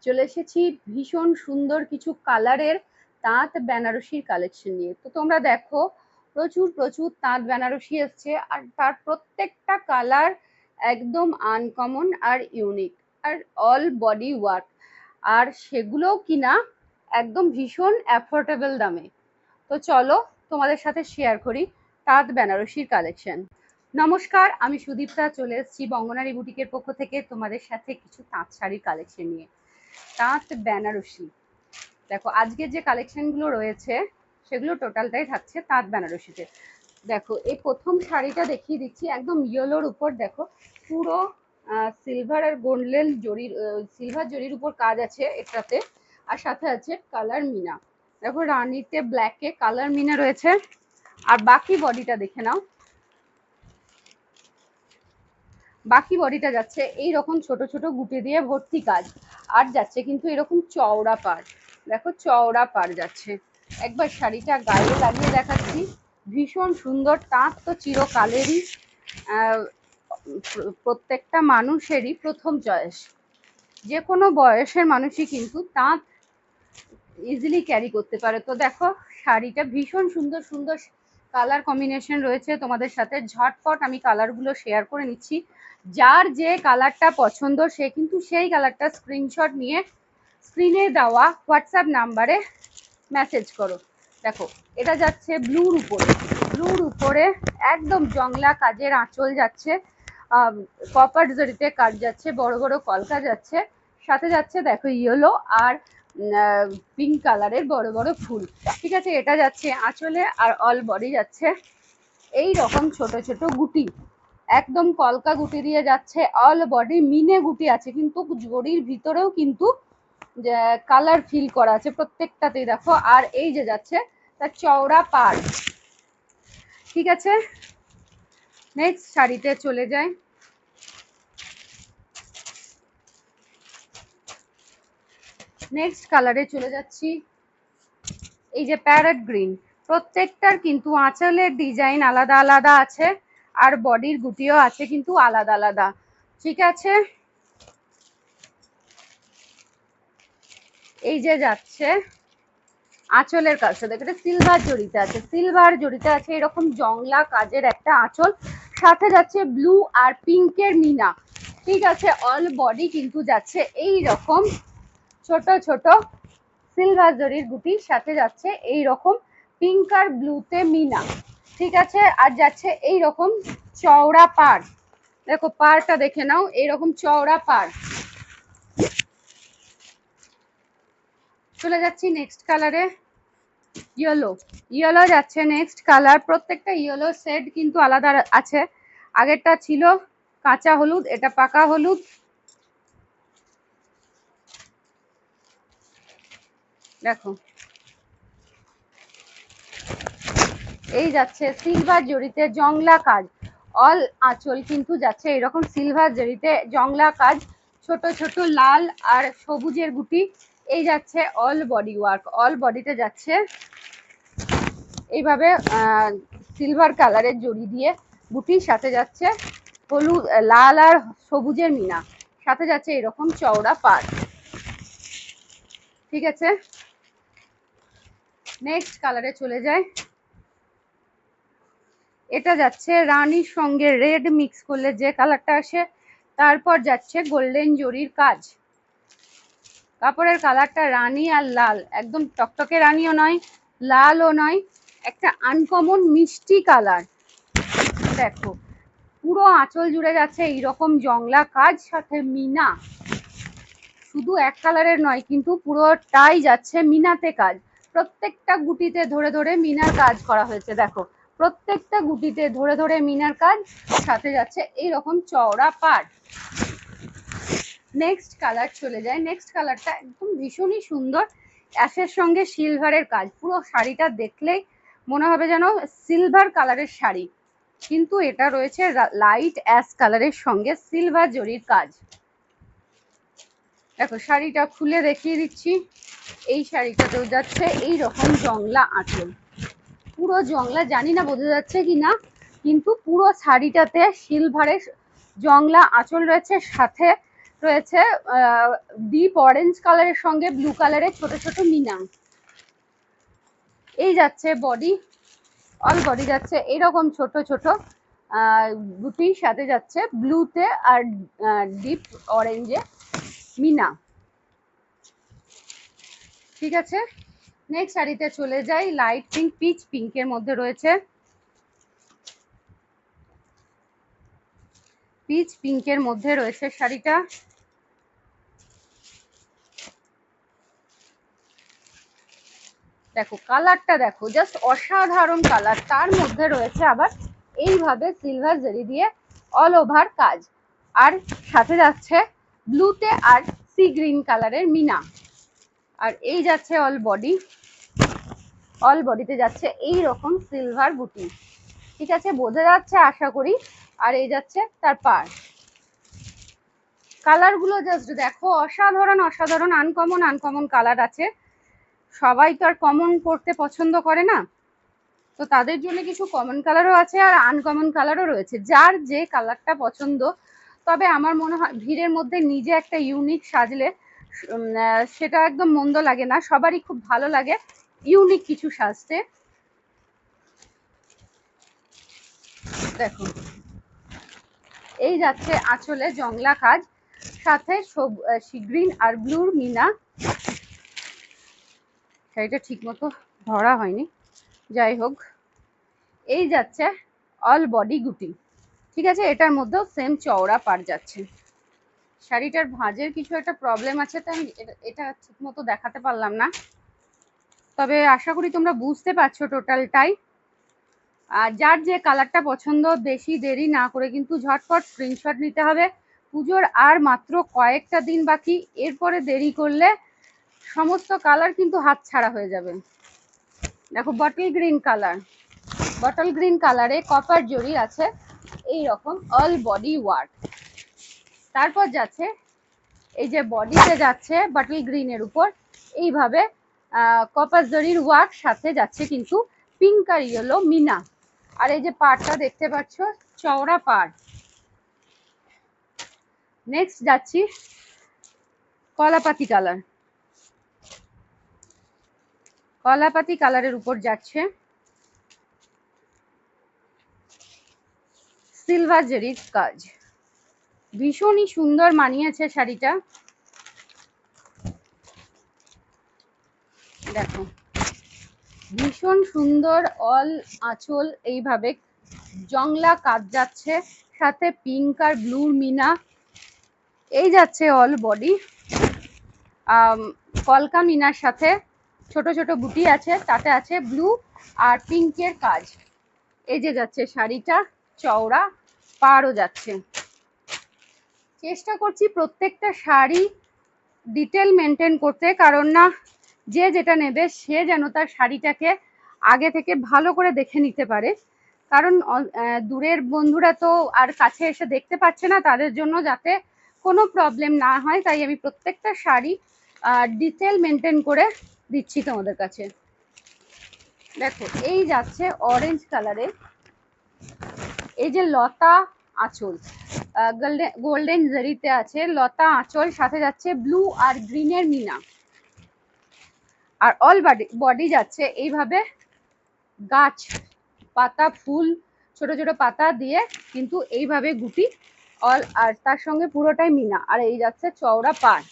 চলে এসেছি ভীষণ সুন্দর কিছু কালারের তাঁত বেনারসির কালেকশন নিয়ে। তো তোমরা দেখো প্রচুর প্রচুর তাঁত বেনারসি এসছে, আর তার প্রত্যেকটা কালার একদম আনকমন আর ইউনিক, আর অল বডি ওয়ার্ক, আর সেগুলোও কিনা একদম ভীষণ অ্যাফোর্ডেবল দামে। তো চলো তোমাদের সাথে শেয়ার করি তাঁত বেনারসির কালেকশন। নমস্কার, আমি সুদীপ্তা চলে এসেছি বঙ্গনারী বুটিকের পক্ষ থেকে তোমাদের সাথে কিছু তাঁত শাড়ির কালেকশন নিয়ে। তাঁত বেনারসি, দেখো আজকের যে কালেকশনগুলো রয়েছে সেগুলো টোটালটাই থাকছে তাঁত বেনারসিতে। দেখো এই প্রথম শাড়িটা দেখিয়ে দিচ্ছি, একদম ইয়েলোর উপর দেখো পুরো সিলভার আর গোল্ডেন জরির, সিলভার জরির উপর কাজ আছে এটাতে, আর সাথে আছে কালার মিনা। দেখো রানীতে ব্ল্যাকে কালার মিনা রয়েছে। আর বাকি বডিটা দেখে নাও, বাকি বডিটা যাচ্ছে এইরকম ছোট ছোট গুটে দিয়ে ভর্তি কাজ, আর যাচ্ছে কিন্তু এরকম চওড়া পাড়। দেখো চওড়া পাড় যাচ্ছে। একবার শাড়িটা গায়ে লাগিয়ে দেখাচ্ছি, ভীষণ সুন্দর। তাঁত তো চিরকালেরই প্রত্যেকটা মানুষেরই প্রথম চয়েস, যে কোনো বয়সের মানুষই কিন্তু তাঁত ইজিলি ক্যারি করতে পারে। তো দেখো শাড়িটা ভীষণ সুন্দর সুন্দর কালার কম্বিনেশন রয়েছে তোমাদের সাথে। ঝটপট আমি কালারগুলো শেয়ার করে নিচ্ছি, যার যে কালারটা পছন্দ সে কিন্তু সেই কালারটা স্ক্রিনশট নিয়ে স্ক্রিনে দেওয়া হোয়াটসঅ্যাপ নাম্বারে মেসেজ করো। দেখো এটা যাচ্ছে ব্লুর উপরে, ব্লুর উপরে একদম জংলা কাজের আঁচল যাচ্ছে, কপার জরিতে কাজ যাচ্ছে, বড় বড় কলকা যাচ্ছে, সাথে যাচ্ছে দেখো ইয়েলো আর পিঙ্ক কালারের বড় বড় ফুল। ঠিক আছে, এটা যাচ্ছে আঁচলে, আর অল বডি যাচ্ছে এই রকম ছোট ছোট গুটি, একদম কলকা গুটি দিয়ে যাচ্ছে। অল বডি মিনে গুটি আছে, কিন্তু জরির ভিতরেও কিন্তু কালার ফিল করা আছে প্রত্যেকটাতেই দেখো। আর এই যে যাচ্ছে তার চওড়া পাড়। ঠিক আছে, নেক্সট শাড়িতে চলে যায়। নেক্সট কালারে চলে যাচ্ছি, এই যে প্যারট গ্রিন। প্রত্যেকটার কিন্তু আঁচলের ডিজাইন আলাদা আলাদা আছে, আর বডির গুটিও আছে কিন্তু আলাদা আলাদা। ঠিক আছে, এই যে যাচ্ছে আঁচলের কাজটা দেখো, এটা সিলভার জড়িতে আছে, সিলভার জড়িতে আছে এরকম জংলা কাজের একটা আঁচল, সাথে যাচ্ছে ব্লু আর পিঙ্কের মিনা। ঠিক আছে, অল বডি কিন্তু যাচ্ছে এই রকম ছোট ছোট সিলভার জরির গুটির সাথে যাচ্ছে এই রকম পিঙ্ক আর ব্লুতে মিনা। ঠিক আছে, আর যাচ্ছে এই রকম চওড়া পাড়। দেখো পাড়টা দেখে নাও, এইরকম চওড়া পাড়। চলে যাচ্ছি নেক্সট কালারে, ইয়েলো। ইয়েলো যাচ্ছে নেক্সট কালার। প্রত্যেকটা ইয়েলো সেট কিন্তু আলাদা আছে। আগেরটা ছিল কাঁচা হলুদ, এটা পাকা হলুদ। দেখো এই যাচ্ছে সিলভার জরিতে জংলা কাজ, অল আঁচল কিন্তু যাচ্ছে এরকম সিলভার জরিতে জংলা কাজ, ছোট ছোট লাল আর সবুজের গুটি। এই যাচ্ছে অল বডি ওয়ার্ক, অল বডিতে যাচ্ছে এইভাবে সিলভার কালারের জড়ি দিয়ে বুটির সাথে যাচ্ছে হলুদ, লাল আর সবুজের মিনা, সাথে যাচ্ছে এরকম চওড়া পাড়। ঠিক আছে, নেক্সট কালারে চলে যায়। এটা যাচ্ছে রানীর সঙ্গে রেড মিক্স করলে যে কালারটা আসে, তারপর যাচ্ছে গোল্ডেন জরির কাজ। কাপড়ের কালারটা রানী আর লাল, একদম টকটকে রানীও নয় লালও নয়, একটা আনকমন মিষ্টি কালার। দেখো পুরো আঁচল জুড়ে যাচ্ছে এইরকম জংলা কাজ, সাথে মিনা। শুধু এক কালারের নয় কিন্তু পুরোটাই যাচ্ছে মিনাতে কাজ। প্রত্যেকটা গুটিতে ধরে ধরে মিনার কাজ করা হয়েছে। দেখো প্রত্যেকটা গুটিতে ধরে ধরে মিনার কাজ, সাথে যাচ্ছে এইরকম চওড়া পাড়। নেক্সট কালার চলে যায়। নেক্সট কালারটা একদম ভীষণই সুন্দর, অ্যাশের সঙ্গে সিলভারের কাজ। পুরো শাড়িটা দেখলেই মনে হবে যেন সিলভার কালারের শাড়ি, কিন্তু এটা রয়েছে লাইট অ্যাশ কালারের সঙ্গে সিলভার জরির কাজ। দেখো শাড়িটা খুলে দেখিয়ে দিচ্ছি, এই শাড়িটাতেও যাচ্ছে এই রকম জংলা আঁচল, পুরো জংলা। জানি না বোঝা যাচ্ছে কি না, কিন্তু পুরো শাড়িটাতে সিলভারের জংলা আঁচল রয়েছে, সাথে রয়েছে ডিপ অরেঞ্জ কালারের সঙ্গে ব্লু কালারের ছোট ছোট মিনা। এই যাচ্ছে বডি, অল বডি যাচ্ছে এরকম ছোট ছোট বুটির সাথে যাচ্ছে ব্লুতে আর ডিপ অরেঞ্জে মিনা। ঠিক আছে, নেক্সট শাড়িতে চলে যাই। লাইট পিঙ্ক, পিচ পিঙ্কের মধ্যে রয়েছে, পিচ পিঙ্কের মধ্যে রয়েছে শাড়িটা। দেখো কালারটা দেখো, জাস্ট অসাধারণ কালার। তার মধ্যে রয়েছে আবার এইভাবে সিলভার জরি দিয়ে অল ওভার কাজ, আর সাথে যাচ্ছে ব্লুতে আর সি গ্রিন কালারের মিনা। আর এই যাচ্ছে অল বডি, অল বডিতে যাচ্ছে এই রকম সিলভার বুটি। ঠিক আছে, বোঝা যাচ্ছে আশা করি। আর এই যাচ্ছে তার পার। কালার গুলো জাস্ট দেখো, অসাধারণ অসাধারণ, আনকমন আনকমন কালার আছে। সবাই তো আর কমন পড়তে পছন্দ করে না, তো তাদের জন্য কিছু কমন কালারও আছে আর আনকমন কালারও রয়েছে, যার যে কালারটা পছন্দ। তবে আমার মনে হয় ভিড়ের মধ্যে নিজে একটা ইউনিক সাজলে সেটা একদম মন্দ লাগে না, সবারই খুব ভালো লাগে ইউনিক কিছু সাজতে। দেখো এই যাচ্ছে আঁচলে জংলা কাজ, সাথে গ্রিন আর ব্লুর মিনা। শাড়িটা ঠিক মতো ধরা হয়নি, যাই হোক। এই যাচ্ছে অল বডি গুটি। ঠিক আছে, এটার মধ্যেও সেম চওড়া পার যাচ্ছে। শাড়িটার ভাঁজের কিছু একটা প্রবলেম আছে, তো আমি এটা ঠিক মতো দেখাতে পারলাম না, তবে আশা করি তোমরা বুঝতে পারছো টোটালটাই। আর যার যে কালারটা পছন্দ, বেশি দেরি না করে কিন্তু ঝটপট স্ক্রিনশট নিতে হবে। পুজোর আর মাত্র কয়েকটা দিন বাকি, এরপরে দেরি করলে সমস্ত কালার কিন্তু হাতছাড়া হয়ে যাবে। দেখো bottle green colour, bottle green কালারে কপার জরি আছে এই রকম অল বডি ওয়ার্ক। তারপর যাচ্ছে এই যে বডিতে যাচ্ছে বটল গ্রিনের উপর এইভাবে কপার জরির ওয়ার্ক, সাথে যাচ্ছে কিন্তু পিঙ্ক আর ইয়েলো মিনা। আর এই যে পাড়টা দেখতে পাচ্ছ, চওড়া পাড়। নেক্সট যাচ্ছি কলাপাতি কালার, কলাপাতি কালারের উপর যাচ্ছে সিলভার জরির কাজ। ভীষণই সুন্দর মানিয়েছে শাড়িটা। দেখো ভীষণ সুন্দর, অল আঁচল এইভাবে জংলা কাজ যাচ্ছে, সাথে পিঙ্ক আর ব্লুর মিনা। এই যাচ্ছে অল বডি কলকা মিনার সাথে ছোট ছোট বুটি আছে, তাতে আছে ব্লু আর পিঙ্কের কাজ। এই যে যাচ্ছে শাড়িটা, চওড়া পাড়ও যাচ্ছে। চেষ্টা করছি প্রত্যেকটা শাড়ি ডিটেল মেনটেন করতে, কারণ না যে যেটা নেবে সে যেন তার শাড়িটাকে আগে থেকে ভালো করে দেখে নিতে পারে। কারণ দূরের বন্ধুরা তো আর কাছে এসে দেখতে পাচ্ছে না, তাদের জন্য যাতে কোনো প্রবলেম না হয়, তাই আমি প্রত্যেকটা শাড়ি ডিটেল মেনটেন করে দিচ্ছি তোমাদের কাছে। দেখো এই যাচ্ছে অরেঞ্জ কালারে, এই যে লতা আঁচল, গোল্ডেন জারিতে আছে লতা আঁচল, সাথে যাচ্ছে ব্লু আর গ্রিনের মিনা। আর অল বডি যাচ্ছে এইভাবে গাছ পাতা ফুল ছোট ছোট পাতা দিয়ে কিন্তু এইভাবে গুটি অল, আর তার সঙ্গে পুরোটাই মিনা। আর এই যাচ্ছে চওড়া পাড়।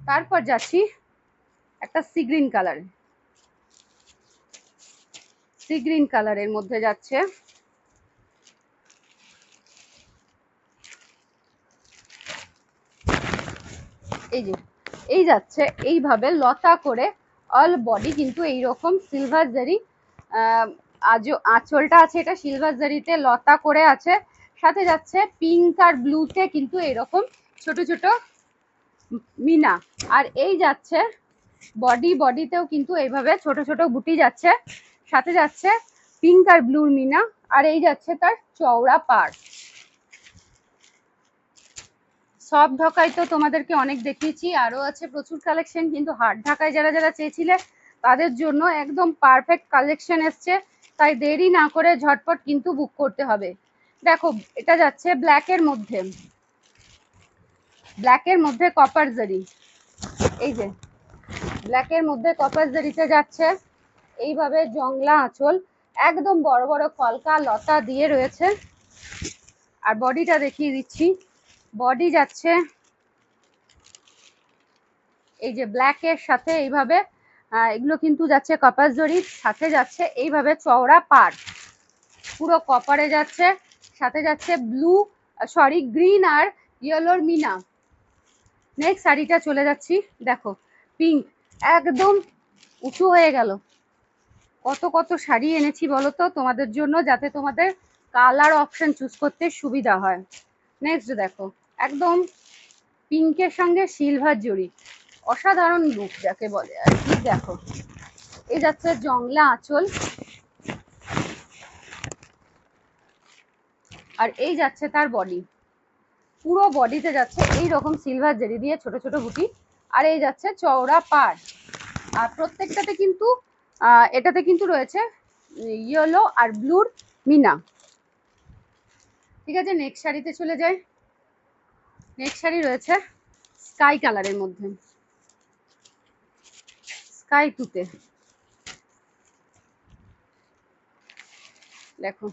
তারপর যাচ্ছি একটা sea green colour, sea green কালারের মধ্যে যাচ্ছে এই যে এই যাচ্ছে এইভাবে লতা করে অল বডি কিন্তু এইরকম সিলভার জারি, আঁচলটা আছে এটা সিলভার জারিতে লতা করে আছে, সাথে যাচ্ছে পিঙ্ক আর ব্লুতে কিন্তু এরকম ছোট ছোট মিনা। আর এই যাচ্ছে বডিতেও কিন্তু এইভাবে ছোট ছোট বুটি যাচ্ছে, সাথে যাচ্ছে পিঙ্ক আর ব্লুর মিনা। আর এই যাচ্ছে তার চওড়া পাড়। সব ঢাকায় তো তোমাদেরকে অনেক দেখিয়েছি, আরো আছে প্রচুর কালেকশন, কিন্তু হাট ঢাকায় যারা যারা চেয়েছিলে তাদের জন্য একদম পারফেক্ট কালেকশন এসছে, তাই দেরি না করে ঝটপট কিন্তু বুক করতে হবে। দেখো এটা যাচ্ছে ব্ল্যাকের মধ্যে, ব্ল্যাকের মধ্যে কপার জারি, এই যে ব্ল্যাকের মধ্যে কপার জারিতে যাচ্ছে, এইভাবে জংলা আঁচল, একদম বড় বড় কলকা লতা দিয়ে রয়েছে। আর বডিটা দেখিয়ে দিচ্ছি, বডি যাচ্ছে এই যে ব্ল্যাকের সাথে এইভাবে, এগুলো কিন্তু যাচ্ছে কপাস জরির সাথে, যাচ্ছে এইভাবে চওড়া পাড়, পুরো কপারে যাচ্ছে, সাথে যাচ্ছে ব্লু সরি গ্রিন আর ইয়েলোর মিনা। নেক্সট শাড়িটা চলে যাচ্ছি, দেখো পিঙ্ক, একদম উঁচু হয়ে গেল। কত কত শাড়ি এনেছি বলো তো তোমাদের জন্য, যাতে তোমাদের কালার অপশন চুজ করতে সুবিধা হয়। নেক্সট দেখো একদম পিঙ্কের সঙ্গে সিলভার জড়ি, অসাধারণ লুক যাকে বলে আর কি। দেখো এই যাচ্ছে জংলা আঁচল, আর এই যাচ্ছে তার বডি, পুরো বডিতে যাচ্ছে এই রকম সিলভার জেরি দিয়ে ছোট ছোট বুটি, আর এই যাচ্ছে চওড়া পাড়। আর প্রত্যেকটাতে কিন্তু এটাতে কিন্তু রয়েছে ইয়েলো আর ব্লুর মিনা। ঠিক আছে, নেক্সট শাড়িতে চলে যাই। নেক্সট শাড়ি রয়েছে স্কাই কালারের মধ্যে, স্কাই টুতে। দেখো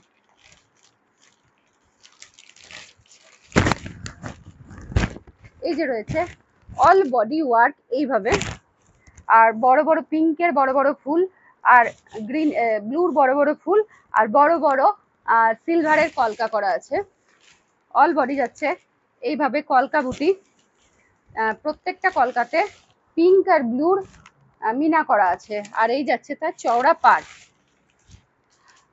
এই যে রয়েছে অল বডি ওয়ার্ক এইভাবে, আর বড় বড় পিঙ্কের বড় বড় ফুল, আর গ্রিন ব্লুর বড় বড় ফুল, আর বড় বড় সিলভারের কলকা করা আছে। অল বডি যাচ্ছে এইভাবে কলকা বুটি, প্রত্যেকটা কলকাতে পিঙ্ক আর ব্লুর মিনা করা আছে, আর এই যাচ্ছে তার চওড়া পাড়।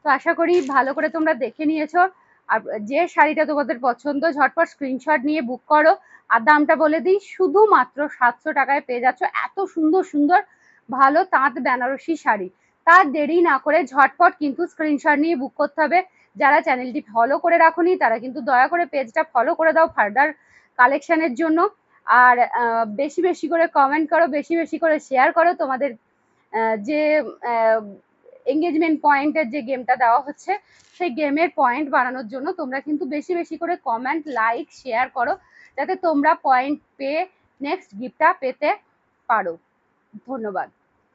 তো আশা করি ভালো করে তোমরা দেখে নিয়েছো। আর যে শাড়িটা তোমাদের পছন্দ ঝটপট স্ক্রিনশট নিয়ে বুক করো। আর দামটা বলে দিই, শুধুমাত্র 700 টাকায় পেয়ে যাচ্ছ এত সুন্দর সুন্দর ভালো তাঁত বেনারসি শাড়ি। তার দেরি না করে ঝটপট কিন্তু স্ক্রিনশট নিয়ে বুক করতে হবে। যারা চ্যানেলটি ফলো করে রাখোনি তারা কিন্তু দয়া করে পেজটা ফলো করে দাও ফার্দার কালেকশনের জন্য। আর বেশি বেশি করে কমেন্ট করো, বেশি বেশি করে শেয়ার করো। তোমাদের যে এঙ্গেজমেন্ট পয়েন্টের যে গেমটা দেওয়া হচ্ছে, সেই গেমের পয়েন্ট বাড়ানোর জন্য তোমরা কিন্তু বেশি বেশি করে কমেন্ট লাইক শেয়ার করো, যাতে তোমরা পয়েন্ট পেয়ে নেক্সট গিফটটা পেতে পারো। ধন্যবাদ।